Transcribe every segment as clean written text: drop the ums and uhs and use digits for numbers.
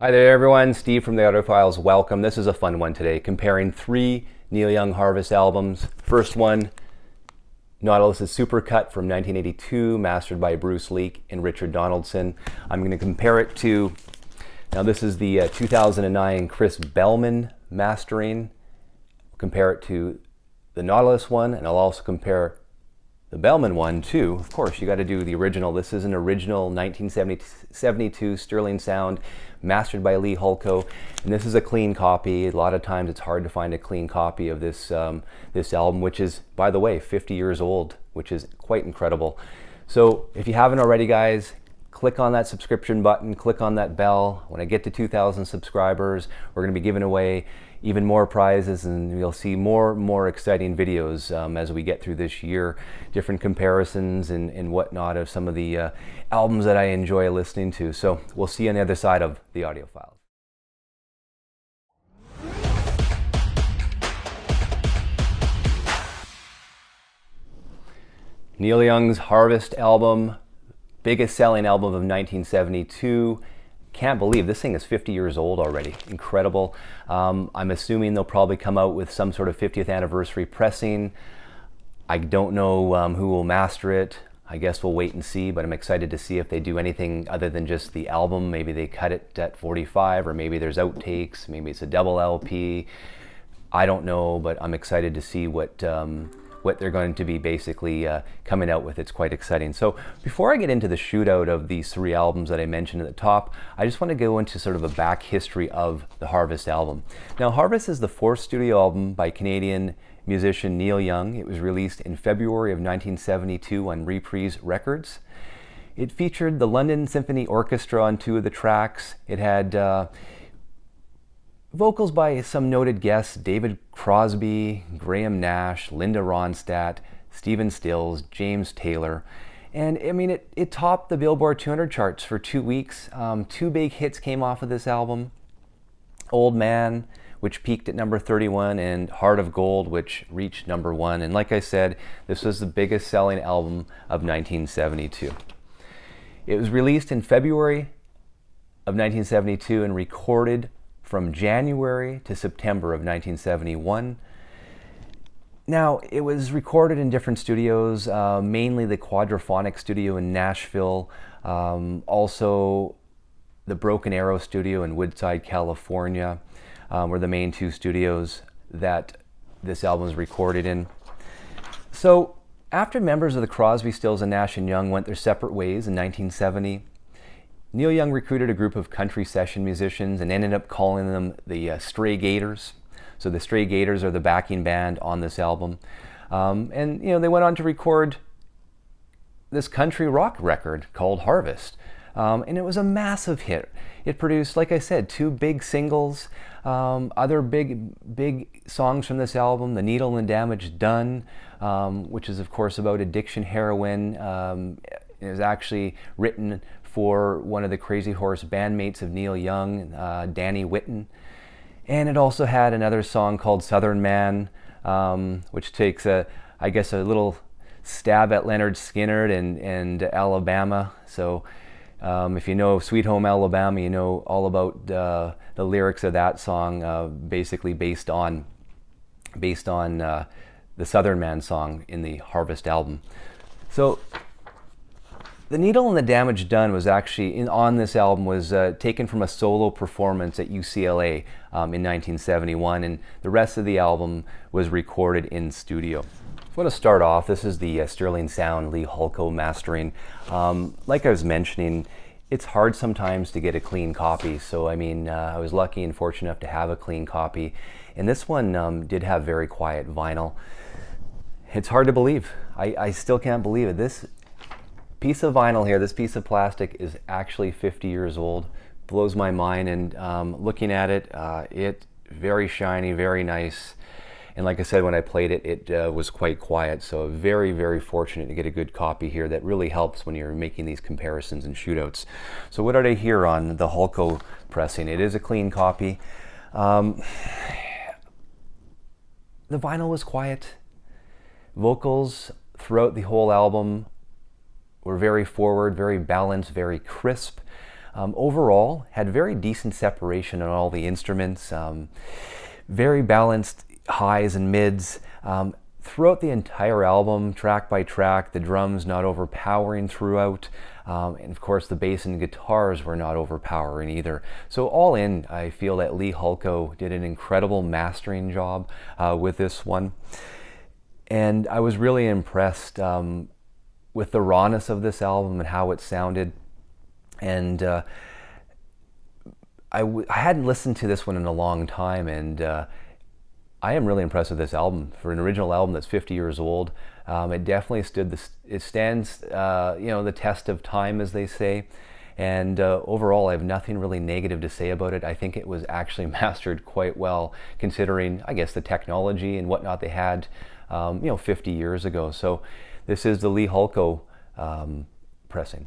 Hi there everyone, Steve from the Audiophiles. Welcome. This is a fun one today, comparing three Neil Young Harvest albums. First one, Nautilus Supercut from 1982, mastered by Bruce Leek and Richard Donaldson. I'm going to compare it to, now this is the 2009 Chris Bellman mastering. Compare it to the Nautilus one, and I'll also compare the Bellman one too. Of course, you got to do the original. This is an original 1972 Sterling sound, mastered by Lee Hulko, and this is a clean copy. A lot of times it's hard to find a clean copy of this this album, which is, by the way, 50 years old, which is quite incredible. So if you haven't already, guys, click on that subscription button, click on that bell. When I get to 2,000 subscribers, we're going to be giving away even more prizes, and you'll see more exciting videos as we get through this year, different comparisons and whatnot of some of the albums that I enjoy listening to. So we'll see you on the other side of the audio files. Neil Young's Harvest album, biggest selling album of 1972. Can't believe this thing is 50 years old already. Incredible. I'm assuming they'll probably come out with some sort of 50th anniversary pressing. I don't know who will master it. I guess we'll wait and see, but I'm excited to see if they do anything other than just the album. Maybe they cut it at 45, or maybe there's outtakes, maybe it's a double LP. I don't know, but I'm excited to see what they're going to be basically coming out with. It's quite exciting. So before I get into the shootout of these three albums that I mentioned at the top, I just want to go into sort of a back history of the Harvest album. Now, Harvest is the fourth studio album by Canadian musician Neil Young. It was released in February of 1972 on Reprise Records. It featured the London Symphony Orchestra on two of the tracks. It had vocals by some noted guests: David Crosby, Graham Nash, Linda Ronstadt, Stephen Stills, James Taylor. And I mean, it topped the Billboard 200 charts for 2 weeks. Two big hits came off of this album: Old Man, which peaked at number 31, and Heart of Gold, which reached number 1. And like I said, this was the biggest selling album of 1972. It was released in February of 1972 and recorded from January to September of 1971. Now, it was recorded in different studios, mainly the Quadraphonic studio in Nashville, also the Broken Arrow studio in Woodside, California, were the main two studios that this album was recorded in. So after members of the Crosby, Stills, and Nash & Young went their separate ways in 1970, Neil Young recruited a group of country session musicians and ended up calling them the Stray Gators. So the Stray Gators are the backing band on this album. And they went on to record this country rock record called Harvest. And it was a massive hit. It produced, like I said, two big singles. Other big songs from this album: The Needle and Damage Done, which is of course about addiction, heroin. It was actually written for one of the Crazy Horse bandmates of Neil Young, Danny Whitten. And it also had another song called Southern Man, which takes I guess a little stab at Leonard Skinner and Alabama. So if you know Sweet Home Alabama, you know all about the lyrics of that song, basically based on the Southern Man song in the Harvest album. So The Needle and the Damage Done was actually, on this album, was taken from a solo performance at UCLA in 1971, and the rest of the album was recorded in studio. So I want to start off, this is the Sterling Sound Lee Hulko mastering. Like I was mentioning, it's hard sometimes to get a clean copy, so I mean, I was lucky and fortunate enough to have a clean copy, and this one did have very quiet vinyl. It's hard to believe. I still can't believe it. This piece of vinyl here, this piece of plastic, is actually 50 years old. Blows my mind, and looking at it, it's very shiny, very nice. And like I said, when I played it, it was quite quiet. So very fortunate to get a good copy here. That really helps when you're making these comparisons and shootouts. So what did I hear on the Hulko pressing? It is a clean copy. The vinyl was quiet. Vocals throughout the whole album were very forward, very balanced, very crisp. Overall, had very decent separation on all the instruments, very balanced highs and mids. Throughout the entire album, track by track, the drums not overpowering throughout, and of course the bass and guitars were not overpowering either. So all in, I feel that Lee Hulko did an incredible mastering job with this one. And I was really impressed with the rawness of this album and how it sounded. And I hadn't listened to this one in a long time, and I am really impressed with this album. For an original album that's 50 years old, it definitely stands the test of time, as they say. And overall, I have nothing really negative to say about it. I think it was actually mastered quite well, considering, I guess, the technology and whatnot they had 50 years ago. So this is the Lee Hulko pressing.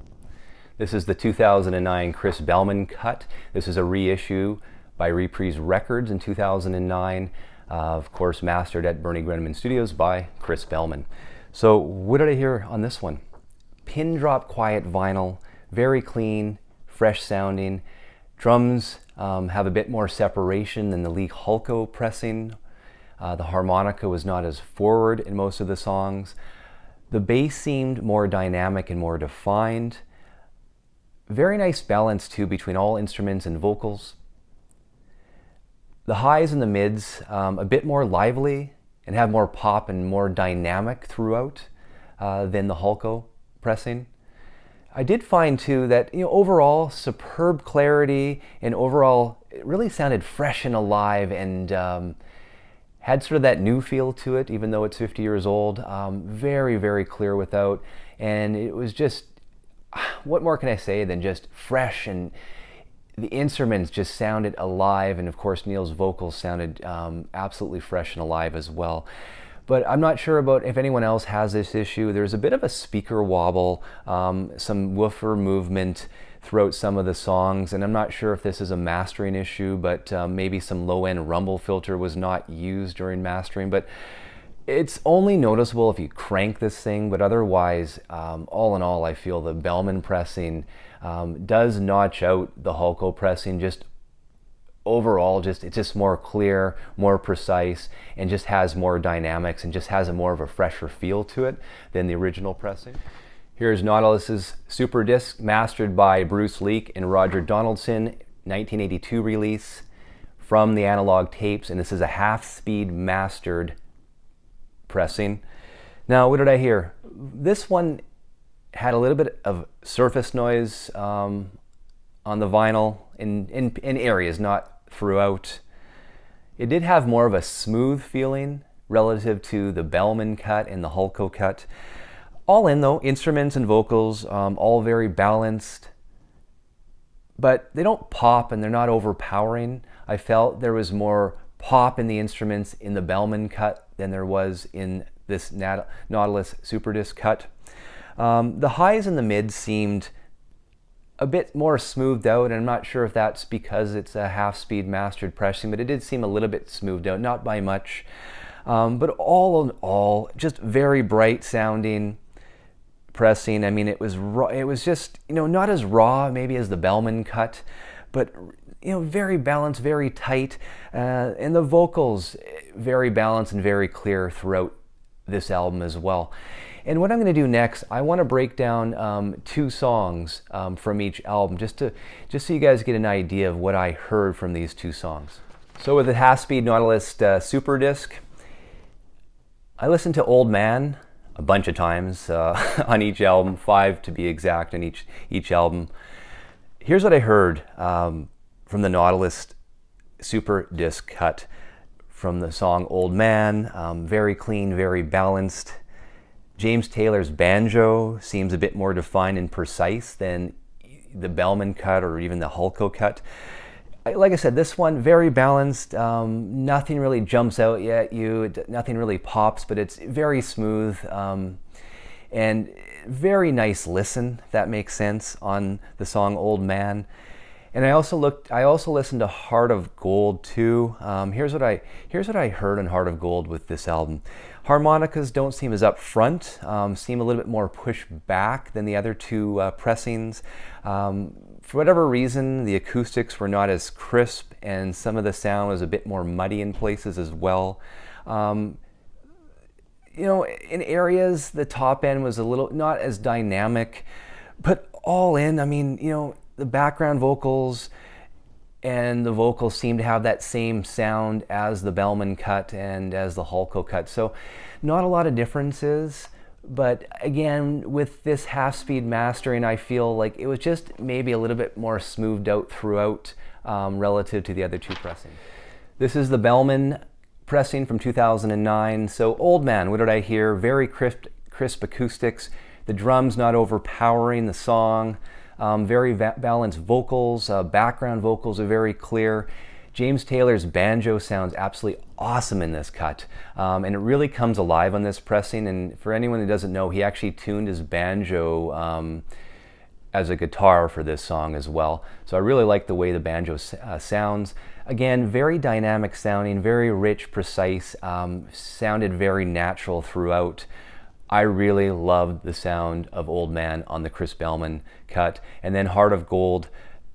This is the 2009 Chris Bellman cut. This is a reissue by Reprise Records in 2009. Of course, mastered at Bernie Grenneman Studios by Chris Bellman. So what did I hear on this one? Pin drop quiet vinyl, very clean, fresh sounding. Drums have a bit more separation than the Lee Hulko pressing. The harmonica was not as forward in most of the songs. The bass seemed more dynamic and more defined. Very nice balance too between all instruments and vocals. The highs and the mids a bit more lively and have more pop and more dynamic throughout than the Hulko pressing. I did find too that overall superb clarity, and overall it really sounded fresh and alive, and had sort of that new feel to it, even though it's 50 years old. Very, very clear without, and it was just, what more can I say than just fresh, and the instruments just sounded alive, and of course Neil's vocals sounded absolutely fresh and alive as well. But I'm not sure about if anyone else has this issue. There's a bit of a speaker wobble, some woofer movement throughout some of the songs, and I'm not sure if this is a mastering issue, but maybe some low-end rumble filter was not used during mastering. But it's only noticeable if you crank this thing, but otherwise, all in all, I feel the Bellman pressing does notch out the Hulko pressing. Just overall, it's just more clear, more precise, and just has more dynamics, and just has a more of a fresher feel to it than the original pressing. Here's Nautilus's SuperDisc, mastered by Bruce Leek and Roger Donaldson, 1982 release from the Analog tapes, and this is a half-speed mastered pressing. Now, what did I hear? This one had a little bit of surface noise on the vinyl in areas, not throughout. It did have more of a smooth feeling relative to the Bellman cut and the Hulko cut. All in though, instruments and vocals, all very balanced, but they don't pop and they're not overpowering. I felt there was more pop in the instruments in the Bellman cut than there was in this Nautilus SuperDisc cut. The highs and the mids seemed a bit more smoothed out, and I'm not sure if that's because it's a half-speed mastered pressing, but it did seem a little bit smoothed out, not by much. But all in all, just very bright sounding pressing. I mean, it was raw, it was just, not as raw maybe as the Bellman cut, but very balanced, very tight, and the vocals very balanced and very clear throughout this album as well. And what I'm going to do next, I want to break down 2 songs from each album, just so you guys get an idea of what I heard from these 2 songs. So with the half-speed Nautilus SuperDisc, I listened to Old Man a bunch of times on each album, 5 to be exact on each album. Here's what I heard from the Nautilus SuperDisc cut from the song Old Man. Very clean, very balanced. James Taylor's banjo seems a bit more defined and precise than the Bellman cut or even the Hulko cut. Like I said, this one, very balanced. Nothing really jumps out at you. Nothing really pops, but it's very smooth and very nice listen, if that makes sense, on the song Old Man. And I also listened to Heart of Gold too. Here's what I heard on Heart of Gold with this album. Harmonicas don't seem as up front, seem a little bit more pushed back than the other two pressings. For whatever reason, the acoustics were not as crisp, and some of the sound was a bit more muddy in places as well. You know, in areas, the top end was a little not as dynamic, but all in, I mean, you know, the background vocals and the vocals seem to have that same sound as the Bellman cut and as the Hulko cut. So not a lot of differences, but again, with this half-speed mastering, I feel like it was just maybe a little bit more smoothed out throughout relative to the other two pressings. This is the Bellman pressing from 2009. So Old Man, what did I hear? Very crisp acoustics. The drums not overpowering the song. Very balanced vocals. Background vocals are very clear. James Taylor's banjo sounds absolutely awesome in this cut. And it really comes alive on this pressing. And for anyone who doesn't know, he actually tuned his banjo as a guitar for this song as well. So I really like the way the banjo sounds. Again, very dynamic sounding, very rich, precise, sounded very natural throughout. I really loved the sound of Old Man on the Chris Bellman cut. And then Heart of Gold,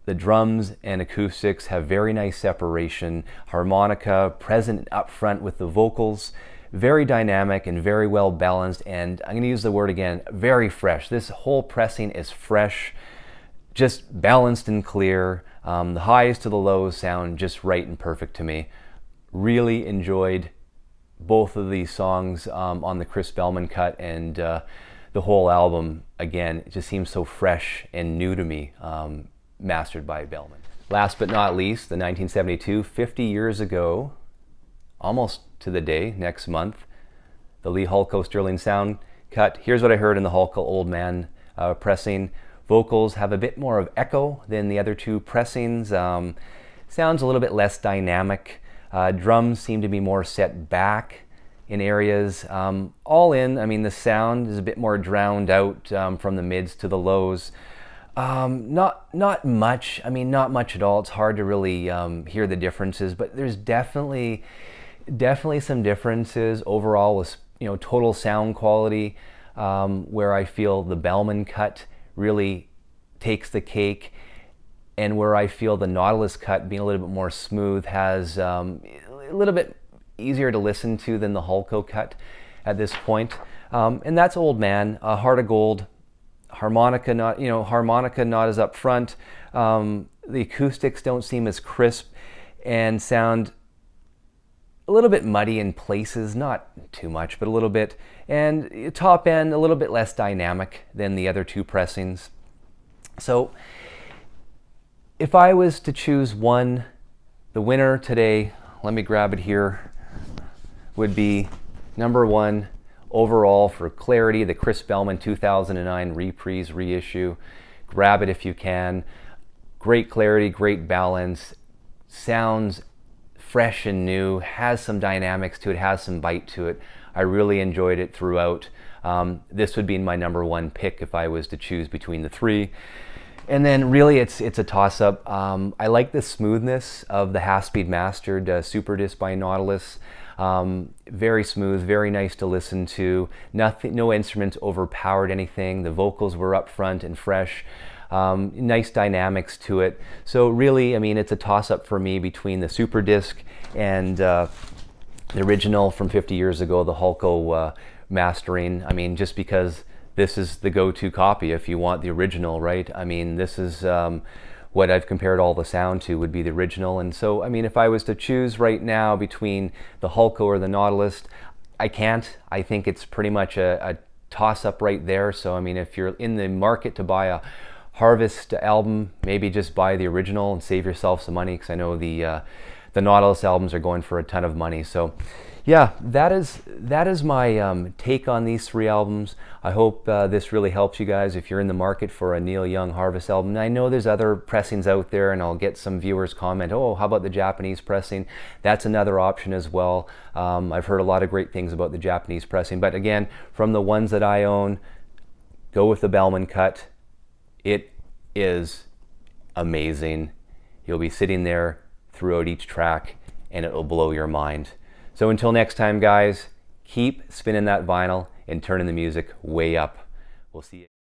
the drums and acoustics have very nice separation, harmonica present up front with the vocals, very dynamic and very well balanced, and I'm going to use the word again, very fresh. This whole pressing is fresh, just balanced and clear. The highs to the lows sound just right and perfect to me. Really enjoyed both of these songs on the Chris Bellman cut, and the whole album, again, it just seems so fresh and new to me, mastered by Bellman. Last but not least, the 1972, 50 years ago, almost to the day, next month, the Lee Hulko Sterling Sound cut. Here's what I heard in the Hulko Old Man pressing. Vocals have a bit more of echo than the other two pressings. Sounds a little bit less dynamic. Drums seem to be more set back in areas. All in, I mean, the sound is a bit more drowned out from the mids to the lows. Not much. I mean, not much at all. It's hard to really hear the differences, but there's definitely some differences overall with, you know, total sound quality, where I feel the Bellman cut really takes the cake, and where I feel the Nautilus cut, being a little bit more smooth, has a little bit easier to listen to than the Hulko cut at this point. And that's Old Man. Heart of Gold, harmonica not as up front. The acoustics don't seem as crisp and sound a little bit muddy in places, not too much, but a little bit. And top end, a little bit less dynamic than the other two pressings. So if I was to choose one, the winner today, let me grab it here, would be number one overall for clarity, the Chris Bellman 2009 Reprise reissue. Grab it if you can. Great clarity, great balance, sounds fresh and new, has some dynamics to it, has some bite to it. I really enjoyed it throughout. This would be my number one pick if I was to choose between the three. And then really it's a toss-up. I like the smoothness of the half-speed mastered SuperDisc by Nautilus. Very smooth, very nice to listen to. No instruments overpowered anything. The vocals were up front and fresh. Nice dynamics to it. So really, I mean, it's a toss-up for me between the SuperDisc and the original from 50 years ago, the Hulko mastering. I mean, just because this is the go-to copy if you want the original, right? I mean, this is what I've compared all the sound to, would be the original. And so, I mean, if I was to choose right now between the Hulko or the Nautilus, I can't. I think it's pretty much a toss-up right there. So, I mean, if you're in the market to buy a Harvest album, maybe just buy the original and save yourself some money, because I know the Nautilus albums are going for a ton of money. So yeah, that is my take on these three albums. I hope this really helps you guys if you're in the market for a Neil Young Harvest album. And I know there's other pressings out there, and I'll get some viewers comment, oh, how about the Japanese pressing? That's another option as well. I've heard a lot of great things about the Japanese pressing, but again, from the ones that I own, go with the Bellman cut. It is amazing. You'll be sitting there throughout each track and it will blow your mind. So until next time, guys, keep spinning that vinyl and turning the music way up. We'll see you.